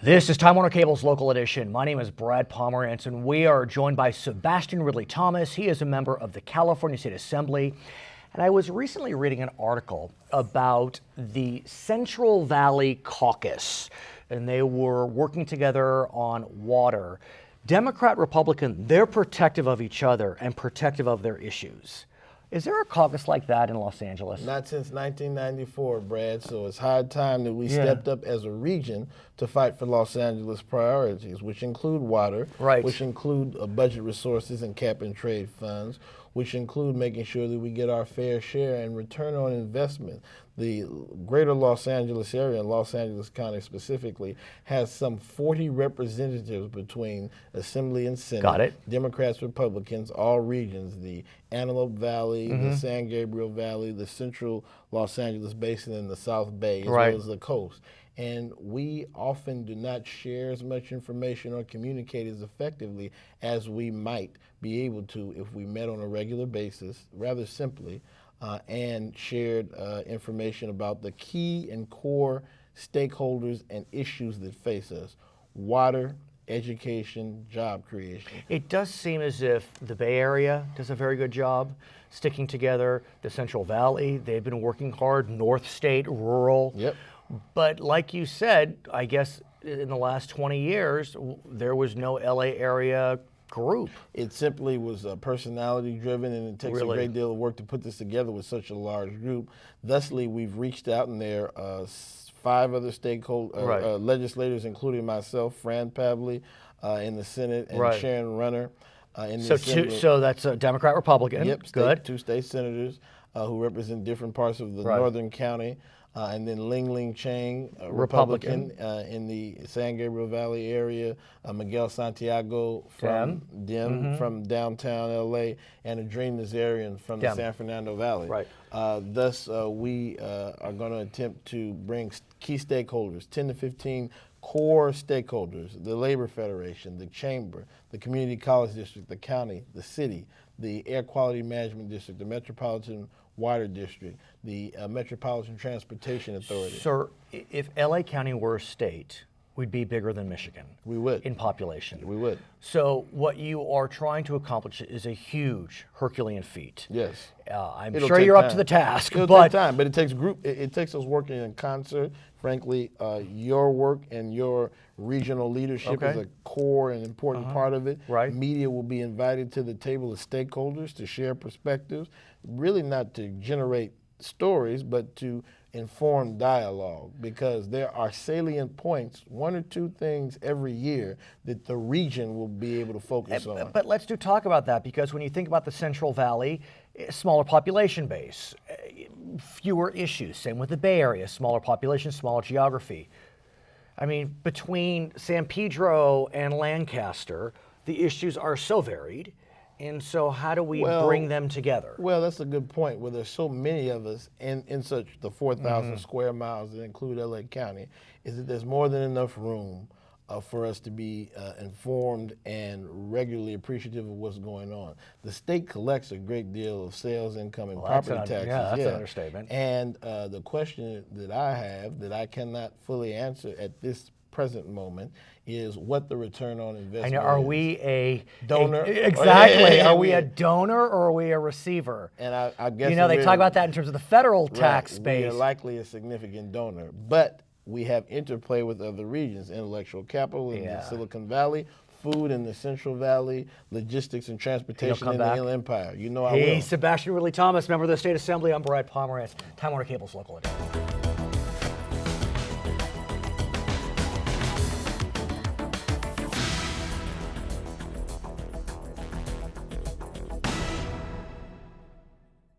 This is Time Warner Cable's Local Edition. My name is Brad Pomerance, and we are joined by Sebastian Ridley-Thomas. He is a member of the California State Assembly. And I was recently reading an article about the Central Valley Caucus, and they were working together on water. Democrat, Republican, they're protective of each other and protective of their issues. Is there a caucus like that in Los Angeles? Not since 1994, Brad, so it's high time that we stepped up as a region to fight for Los Angeles priorities, which include water, which include budget resources and cap and trade funds, which include making sure that we get our fair share and return on investment. The greater Los Angeles area, and Los Angeles County specifically, has some 40 representatives between Assembly and Senate. Got it. Democrats, Republicans, all regions, the Antelope Valley, the San Gabriel Valley, the Central Los Angeles Basin, and the South Bay, as well as the coast. And we often do not share as much information or communicate as effectively as we might be able to if we met on a regular basis, rather simply, and shared information about the key and core stakeholders and issues that face us: water, education, job creation. It does seem as if the Bay Area does a very good job sticking together. The Central Valley, they've been working hard. North State, rural. Yep. But like you said, I guess in the last 20 years, there was no LA area group. It simply was personality driven, and it takes a great deal of work to put this together with such a large group. Thusly, we've reached out, and there are 5 other stakeholder legislators, including myself, Fran Pavley in the Senate, and Sharon Runner in the Assembly. So that's a Democrat, Republican. Yep, good. 2 state senators who represent different parts of the northern county. And then Ling Chang, Republican in the San Gabriel Valley area, Miguel Santiago from from downtown LA, and Adrien Nazarian from the San Fernando Valley. Thus, we are going to attempt to bring key stakeholders, 10 to 15 core stakeholders: the Labor Federation, the Chamber, the Community College District, the county, the city, the Air Quality Management District, the Metropolitan Water District, the Metropolitan Transportation Authority. Sir, if LA County were a state, we'd be bigger than Michigan. We would. In population. We would. So what you are trying to accomplish is a huge Herculean feat. Yes. I'm sure you're up to the task. It'll take time, but it takes it takes us working in concert. Frankly, your work and your regional leadership is a core and important part of it. Media will be invited to the table of stakeholders to share perspectives, really not to generate stories, but to inform dialogue, because there are salient points, 1 or 2 things every year that the region will be able to focus on. But let's talk about that, because when you think about the Central Valley, smaller population base, fewer issues. Same with the Bay Area, smaller population, smaller geography. I mean, between San Pedro and Lancaster, the issues are so varied. And so how do we bring them together? Well, that's a good point. Where there's so many of us in such the 4,000 square miles that include LA County, is that there's more than enough room for us to be informed and regularly appreciative of what's going on. The state collects a great deal of sales income and property taxes. Yeah, that's an understatement. And the question that I have that I cannot fully answer at this present moment is what the return on investment is. Are we a donor? Exactly. Are we a donor or are we a receiver? And I guess they talk about that in terms of the federal tax base. We are likely a significant donor, but we have interplay with other regions: intellectual capital in the Silicon Valley, food in the Central Valley, logistics and transportation in the Inland Empire. You know I will. Sebastian Ridley-Thomas, member of the State Assembly. I'm Brad Pomerance. Time Warner Cable's Local Edition.